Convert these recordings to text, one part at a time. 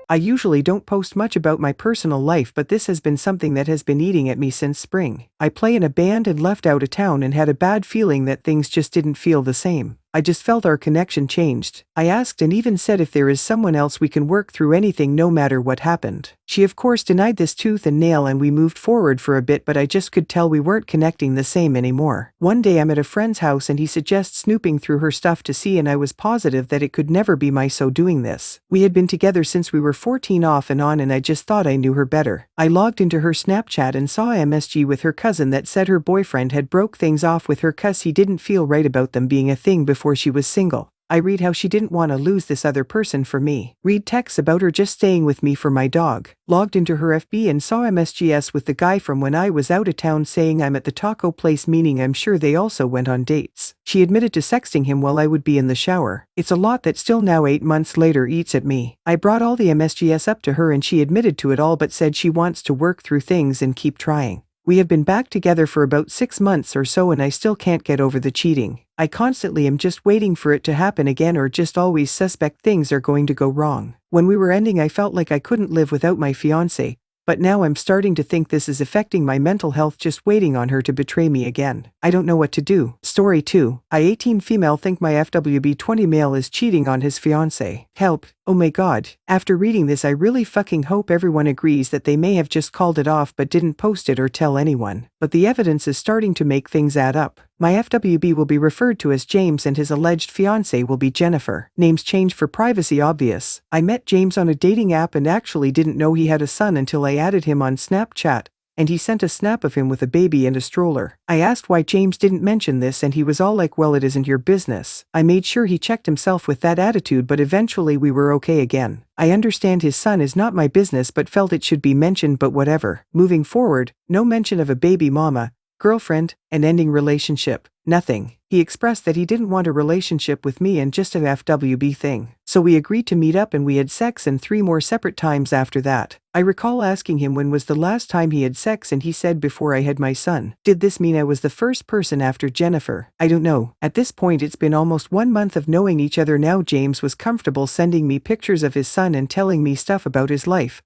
I usually don't post much about my personal life, but this has been something that has been eating at me since spring. I play in a band and left out of town and had a bad feeling that things just didn't feel the same. I just felt our connection changed. I asked and even said if there is someone else we can work through anything no matter what happened. She of course denied this tooth and nail and we moved forward for a bit, but I just could tell we weren't connecting the same anymore. One day I'm at a friend's house and he suggests snooping through her stuff to see, and I was positive that it could never be my so doing this. We had been together since we were 14 off and on, and I just thought I knew her better. I logged into her Snapchat and saw a MSG with her cousin that said her boyfriend had broke things off with her cuz he didn't feel right about them being a thing before she was single. I read how she didn't want to lose this other person for me. Read texts about her just staying with me for my dog. Logged into her FB and saw MSGS with the guy from when I was out of town saying I'm at the taco place, meaning I'm sure they also went on dates. She admitted to sexting him while I would be in the shower. It's a lot that still now 8 months later eats at me. I brought all the MSGS up to her and she admitted to it all but said she wants to work through things and keep trying. We have been back together for about 6 months or so and I still can't get over the cheating. I constantly am just waiting for it to happen again or just always suspect things are going to go wrong. When we were ending I felt like I couldn't live without my fiancé, but now I'm starting to think this is affecting my mental health, just waiting on her to betray me again. I don't know what to do. Story 2. I 18 female think my FWB 20 male is cheating on his fiancé. Help. Oh my god. After reading this I really fucking hope everyone agrees that they may have just called it off but didn't post it or tell anyone. But the evidence is starting to make things add up. My FWB will be referred to as James and his alleged fiancée will be Jennifer. Names changed for privacy obvious. I met James on a dating app and actually didn't know he had a son until I added him on Snapchat, and he sent a snap of him with a baby and a stroller. I asked why James didn't mention this and he was all like, well, it isn't your business. I made sure he checked himself with that attitude, but eventually we were okay again. I understand his son is not my business but felt it should be mentioned, but whatever. Moving forward, no mention of a baby mama, girlfriend, an ending relationship, nothing. He expressed that he didn't want a relationship with me and just an FWB thing. So we agreed to meet up and we had sex and 3 more separate times after that. I recall asking him when was the last time he had sex and he said before I had my son. Did this mean I was the first person after Jennifer? I don't know. At this point it's been almost 1 month of knowing each other now. James was comfortable sending me pictures of his son and telling me stuff about his life,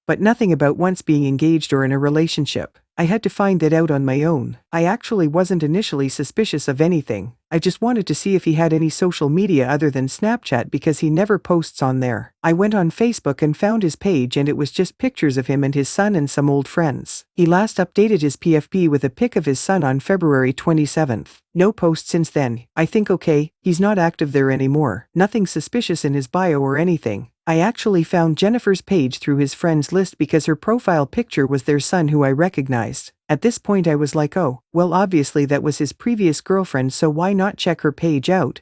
but nothing about once being engaged or in a relationship. I had to find that out on my own. I actually wasn't initially suspicious of anything. I just wanted to see if he had any social media other than Snapchat because he never posts on there. I went on Facebook and found his page and it was just pictures of him and his son and some old friends. He last updated his PFP with a pic of his son on February 27th. No post since then. I think okay, he's not active there anymore. Nothing suspicious in his bio or anything. I actually found Jennifer's page through his friends list because her profile picture was their son who I recognized. At this point I was like, oh, well obviously that was his previous girlfriend, so why not check her page out?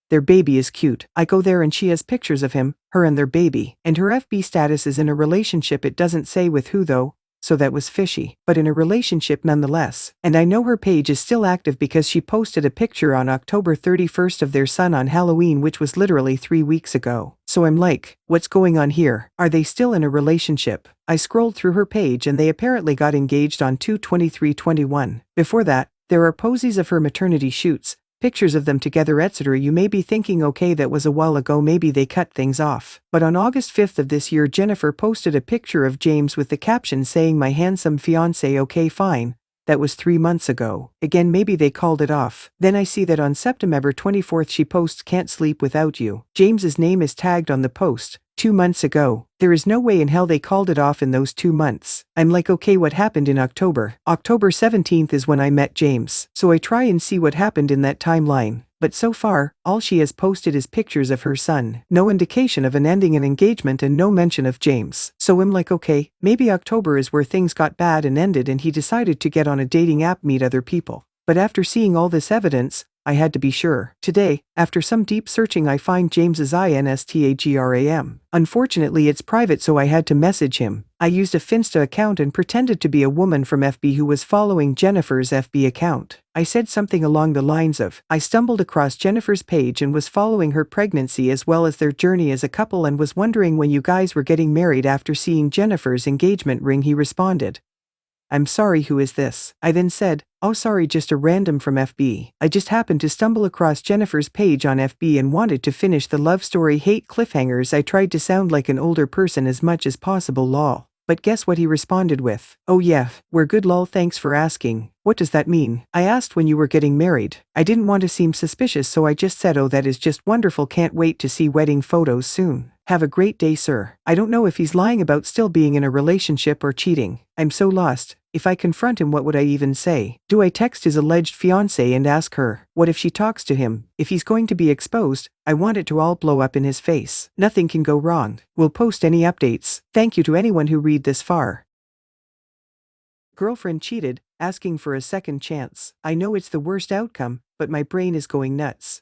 Their baby is cute. I go there and she has pictures of him, her and their baby. And her FB status is in a relationship. It doesn't say with who though, so that was fishy. But in a relationship nonetheless. And I know her page is still active because she posted a picture on October 31st of their son on Halloween, which was literally 3 weeks ago. So I'm like, what's going on here? Are they still in a relationship? I scrolled through her page and they apparently got engaged on 2/23/21. Before that, there are posies of her maternity shoots, pictures of them together, etc. You may be thinking, okay, that was a while ago, maybe they cut things off. But on August 5th of this year, Jennifer posted a picture of James with the caption saying, my handsome fiancé. Okay, fine. That was 3 months ago. Again, maybe they called it off. Then I see that on September 24th she posts, can't sleep without you. James's name is tagged on the post. 2 months ago. There is no way in hell they called it off in those 2 months. I'm like, okay, what happened in October? October 17th is when I met James. So I try and see what happened in that timeline. But so far, all she has posted is pictures of her son. No indication of an ending an engagement and no mention of James. So I'm like, okay, maybe October is where things got bad and ended and he decided to get on a dating app, meet other people. But after seeing all this evidence, I had to be sure. Today, after some deep searching, I find James's Instagram. Unfortunately it's private, so I had to message him. I used a Finsta account and pretended to be a woman from FB who was following Jennifer's FB account. I said something along the lines of, I stumbled across Jennifer's page and was following her pregnancy as well as their journey as a couple and was wondering when you guys were getting married. After seeing Jennifer's engagement ring, he responded, I'm sorry, who is this? I then said, Oh sorry, just a random from FB. I just happened to stumble across Jennifer's page on FB and wanted to finish the love story hate cliffhangers. I tried to sound like an older person as much as possible lol. But guess what he responded with? Oh yeah, we're good lol, thanks for asking. What does that mean? I asked when you were getting married. I didn't want to seem suspicious, so I just said, oh that is just wonderful, can't wait to see wedding photos soon. Have a great day, sir. I don't know if he's lying about still being in a relationship or cheating. I'm so lost. If I confront him, what would I even say? Do I text his alleged fiancée and ask her? What if she talks to him? If he's going to be exposed, I want it to all blow up in his face. Nothing can go wrong. We'll post any updates. Thank you to anyone who read this far. Girlfriend cheated, asking for a second chance. I know it's the worst outcome, but my brain is going nuts.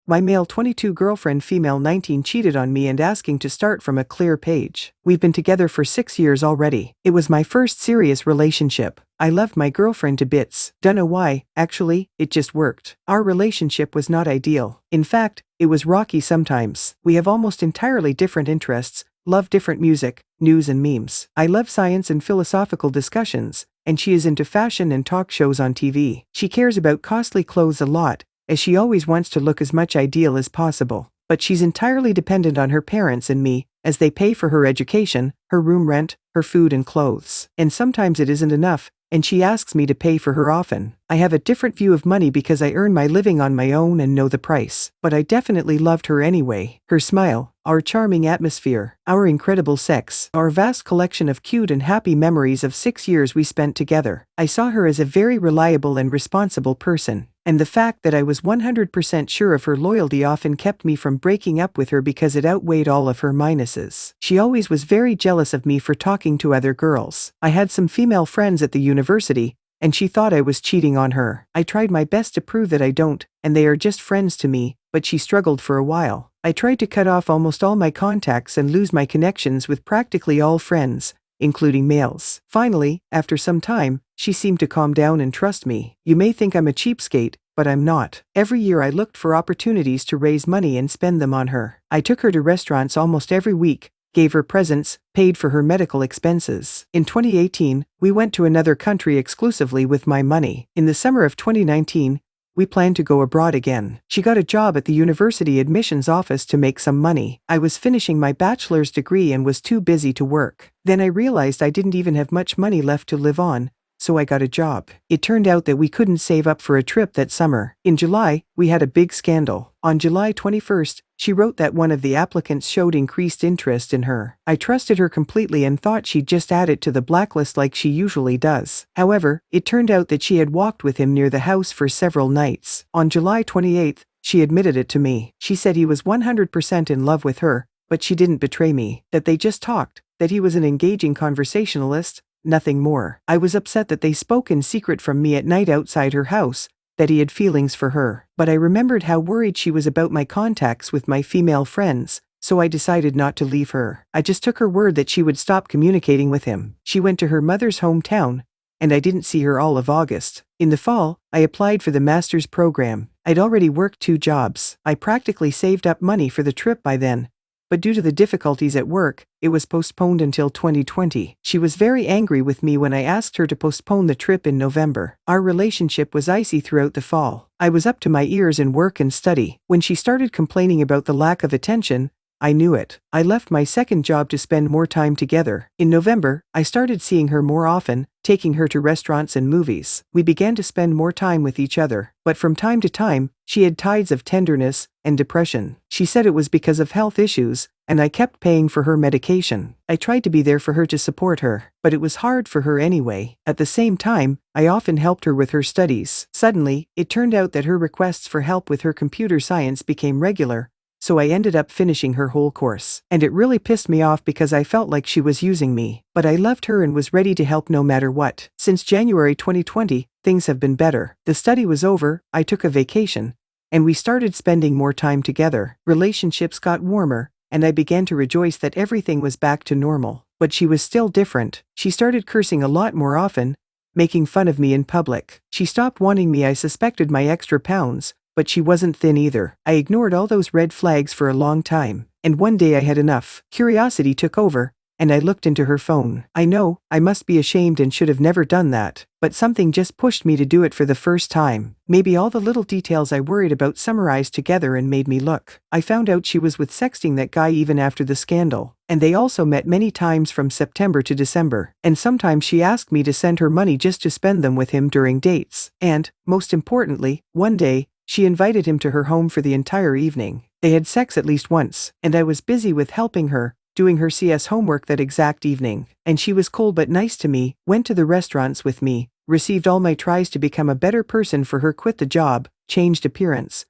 My male 22 girlfriend, female 19, cheated on me and asking to start from a clear page. We've been together for 6 years already. It was my first serious relationship. I loved my girlfriend to bits. Dunno why, actually, it just worked. Our relationship was not ideal. In fact, it was rocky sometimes. We have almost entirely different interests, love different music, news and memes. I love science and philosophical discussions, and she is into fashion and talk shows on TV. She cares about costly clothes a lot, as she always wants to look as much ideal as possible. But she's entirely dependent on her parents and me, as they pay for her education, her room rent, her food and clothes. And sometimes it isn't enough, and she asks me to pay for her often. I have a different view of money because I earn my living on my own and know the price. But I definitely loved her anyway. Her smile, our charming atmosphere, our incredible sex, our vast collection of cute and happy memories of 6 years we spent together. I saw her as a very reliable and responsible person. And the fact that I was 100% sure of her loyalty often kept me from breaking up with her because it outweighed all of her minuses. She always was very jealous of me for talking to other girls. I had some female friends at the university, and she thought I was cheating on her. I tried my best to prove that I don't, and they are just friends to me, but she struggled for a while. I tried to cut off almost all my contacts and lose my connections with practically all friends, including males. Finally, after some time, she seemed to calm down and trust me. You may think I'm a cheapskate, but I'm not. Every year I looked for opportunities to raise money and spend them on her. I took her to restaurants almost every week, gave her presents, paid for her medical expenses. In 2018, we went to another country exclusively with my money. In the summer of 2019, we planned to go abroad again. She got a job at the university admissions office to make some money. I was finishing my bachelor's degree and was too busy to work. Then I realized I didn't even have much money left to live on, so I got a job. It turned out that we couldn't save up for a trip that summer. In July, we had a big scandal. On July 21st, she wrote that one of the applicants showed increased interest in her. I trusted her completely and thought she'd just add it to the blacklist like she usually does. However, it turned out that she had walked with him near the house for several nights. On July 28th, she admitted it to me. She said he was 100% in love with her, but she didn't betray me. That they just talked, that he was an engaging conversationalist, nothing more. I was upset that they spoke in secret from me at night outside her house, that he had feelings for her. But I remembered how worried she was about my contacts with my female friends, so I decided not to leave her. I just took her word that she would stop communicating with him. She went to her mother's hometown, and I didn't see her all of August. In the fall, I applied for the master's program. I'd already worked 2 jobs. I practically saved up money for the trip by then, but due to the difficulties at work, it was postponed until 2020. She was very angry with me when I asked her to postpone the trip in November. Our relationship was icy throughout the fall. I was up to my ears in work and study. When she started complaining about the lack of attention, I knew it. I left my second job to spend more time together. In November, I started seeing her more often, taking her to restaurants and movies. We began to spend more time with each other, but from time to time, she had tides of tenderness and depression. She said it was because of health issues, and I kept paying for her medication. I tried to be there for her to support her, but it was hard for her anyway. At the same time, I often helped her with her studies. Suddenly, it turned out that her requests for help with her computer science became regular, so I ended up finishing her whole course. And it really pissed me off because I felt like she was using me. But I loved her and was ready to help no matter what. Since January 2020, things have been better. The study was over, I took a vacation, and we started spending more time together. Relationships got warmer, and I began to rejoice that everything was back to normal. But she was still different. She started cursing a lot more often, making fun of me in public. She stopped wanting me. I suspected my extra pounds, but she wasn't thin either. I ignored all those red flags for a long time, and one day I had enough. Curiosity took over, and I looked into her phone. I know, I must be ashamed and should have never done that, but something just pushed me to do it for the first time. Maybe all the little details I worried about summarized together and made me look. I found out she was with sexting that guy even after the scandal, and they also met many times from September to December, and sometimes she asked me to send her money just to spend them with him during dates, and, most importantly, one day, she invited him to her home for the entire evening. They had sex at least once, and I was busy with helping her, doing her CS homework that exact evening, and she was cold but nice to me, went to the restaurants with me, received all my tries to become a better person for her, quit the job, changed appearance,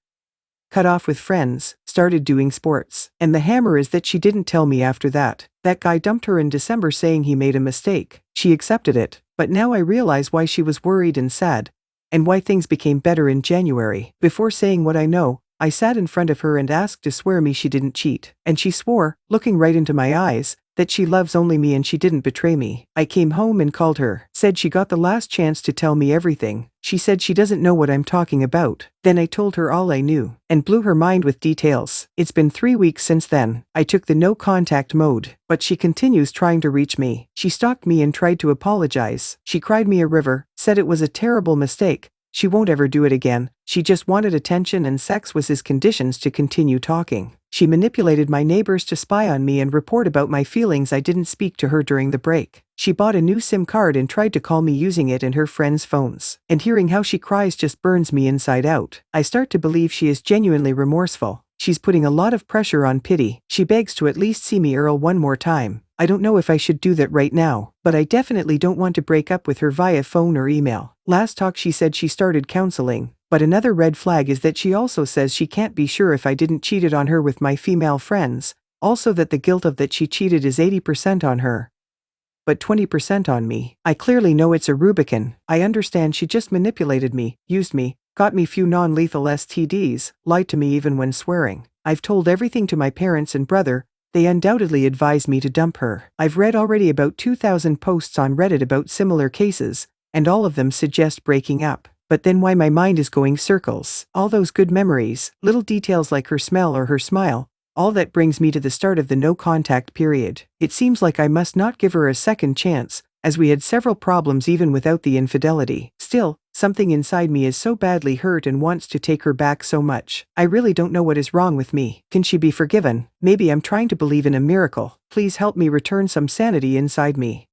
cut off with friends, started doing sports. And the hammer is that she didn't tell me after that. That guy dumped her in December saying he made a mistake. She accepted it, but now I realize why she was worried and sad, and why things became better in January. Before saying what I know, I sat in front of her and asked to swear me she didn't cheat. And she swore, looking right into my eyes, that she loves only me and she didn't betray me. I came home and called her, said she got the last chance to tell me everything. She said she doesn't know what I'm talking about. Then I told her all I knew, and blew her mind with details. It's been 3 weeks since then. I took the no contact mode, but she continues trying to reach me. She stalked me and tried to apologize. She cried me a river, said it was a terrible mistake. She won't ever do it again. She just wanted attention and sex was his conditions to continue talking. She manipulated my neighbors to spy on me and report about my feelings. I didn't speak to her during the break. She bought a new SIM card and tried to call me using it in her friends' phones. And hearing how she cries just burns me inside out. I start to believe she is genuinely remorseful. She's putting a lot of pressure on Pity. She begs to at least see me Earl one more time. I don't know if I should do that right now, but I definitely don't want to break up with her via phone or email. Last talk she said she started counseling, but another red flag is that she also says she can't be sure if I didn't cheated on her with my female friends, also that the guilt of that she cheated is 80% on her, but 20% on me. I clearly know it's a Rubicon. I understand she just manipulated me, used me, got me few non-lethal STDs, lied to me even when swearing. I've told everything to my parents and brother. They undoubtedly advised me to dump her. I've read already about 2,000 posts on Reddit about similar cases, and all of them suggest breaking up. But then why my mind is going circles. All those good memories, little details like her smell or her smile, all that brings me to the start of the no contact period. It seems like I must not give her a second chance, as we had several problems even without the infidelity. Still, something inside me is so badly hurt and wants to take her back so much. I really don't know what is wrong with me. Can she be forgiven? Maybe I'm trying to believe in a miracle. Please help me return some sanity inside me.